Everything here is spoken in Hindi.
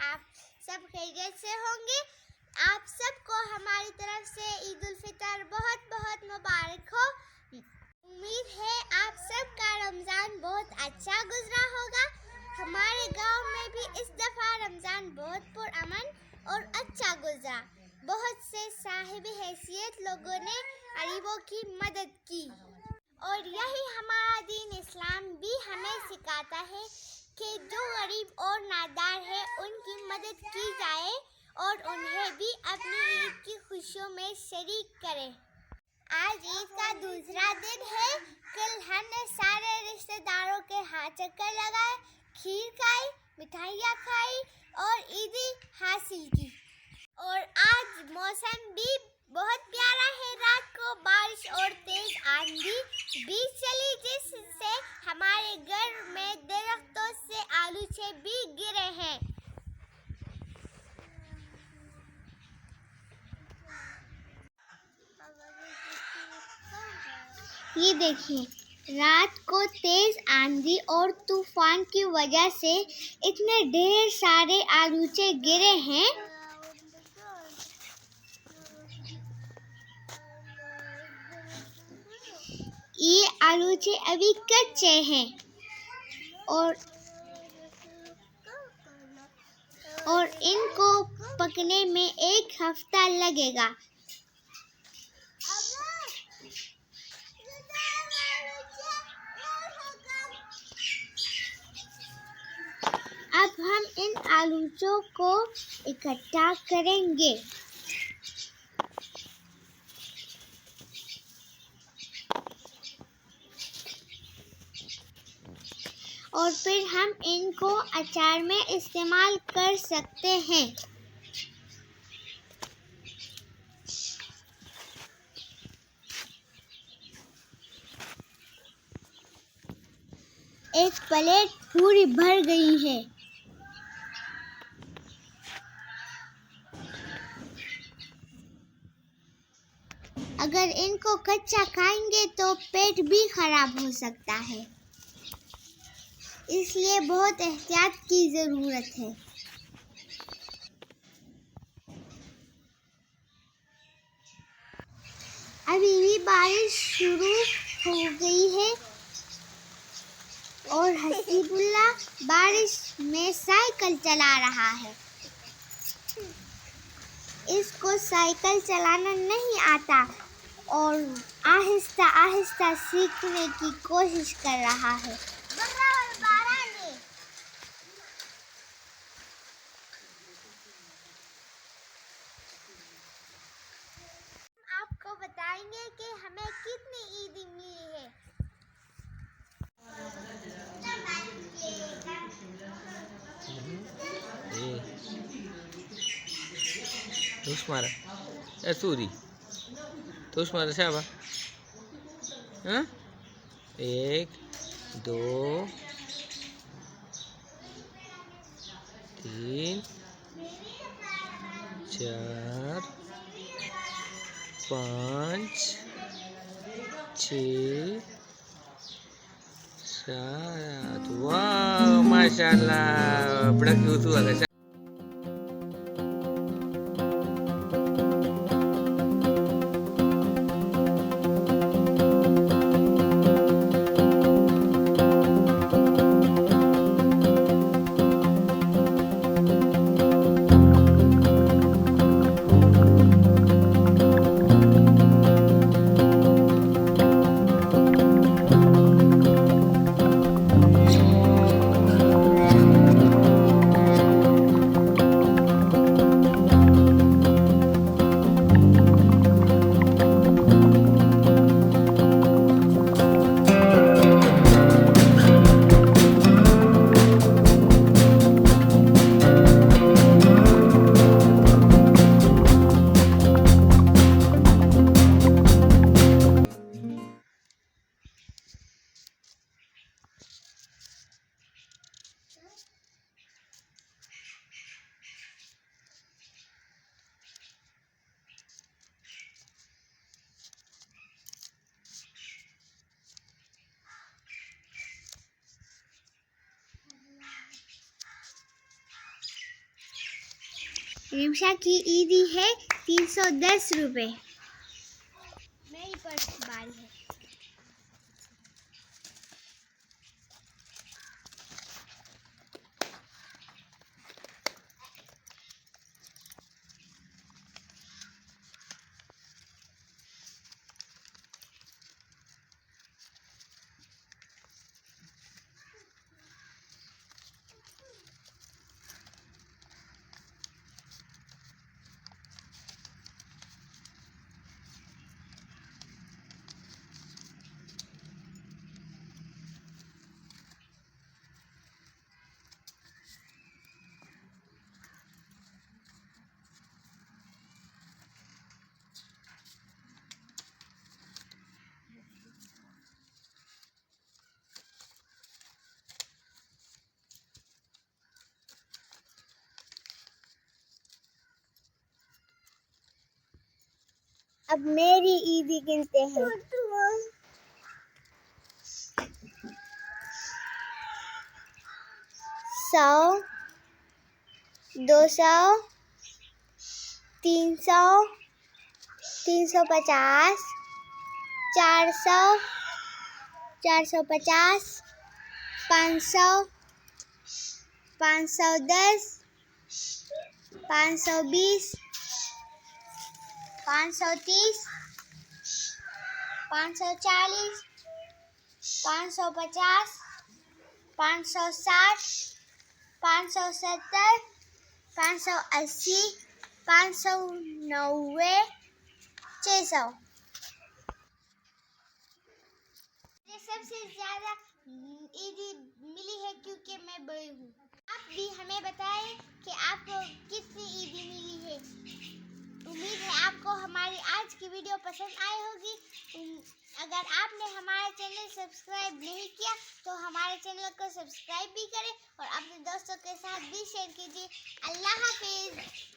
आप सब खैरियत से होंगे। आप सबको हमारी तरफ से ईद उल फितर बहुत बहुत मुबारक हो। उम्मीद है आप सबका रमज़ान बहुत अच्छा गुजरा होगा। हमारे गांव में भी इस दफ़ा रमज़ान बहुत पुरअमन और अच्छा गुजरा। बहुत से साहिब हैसियत लोगों ने गरीबों की मदद की और यही हमारा दीन इस्लाम भी हमें सिखाता है कि जो गरीब और नादार है उनकी मदद की जाए और उन्हें भी अपनी ईद की खुशियों में शरीक करें। आज ईद का दूसरा दिन है। कल हमने सारे रिश्तेदारों के हाथ चक्कर लगाए, खीर खाई, मिठाइयाँ खाई और ईदी हासिल की। और आज मौसम भी बहुत प्यारा है। रात को बारिश और तेज आंधी भी चली जिससे हमारे घर में दरख्तों से आलूचे भी गिरे हैं। ये देखिए, रात को तेज आंधी और तूफान की वजह से इतने ढेर सारे आलूचे गिरे हैं। ये आलूचे अभी कच्चे हैं और इनको पकने में 1 हफ्ता लगेगा। अब हम इन आलूचों को इकट्ठा करेंगे और फिर हम इनको अचार में इस्तेमाल कर सकते हैं। एक प्लेट पूरी भर गई है। अगर इनको कच्चा खाएंगे तो पेट भी खराब हो सकता है, इसलिए बहुत एहतियात की ज़रूरत है। अभी भी बारिश शुरू हो गई है और हसीबुल्लाह बारिश में साइकिल चला रहा है। इसको साइकिल चलाना नहीं आता और आहिस्ता आहिस्ता सीखने की कोशिश कर रहा है। आपको बताएंगे कि हमें कितनी ईदी मिली है। Tusmara, Suri, Tusmara siapa? Hah? 1, 2, 3, 4, 5, 6, 7. Wow, masya Allah, berarti itu agak. Rimsha की ईदी है 310 रुपये। मेरी पर्स बारी है। अब मेरी ईदी गिनते हैं। 100, 200, 300, 350, 400, 450, 500, 510, 520, 530, 540, 550, 560, 570, 580, 590, 600। मुझे सबसे ज्यादा ईदी मिली है क्योंकि मैं बड़ी हूँ। आप भी हमें बताएं कि आपको कितनी ईदी मिली है। उम्मीद है आपको हमारी आज की वीडियो पसंद आई होगी। अगर आपने हमारा चैनल सब्सक्राइब नहीं किया तो हमारे चैनल को सब्सक्राइब भी करें और अपने दोस्तों के साथ भी शेयर कीजिए। अल्लाह हाफिज।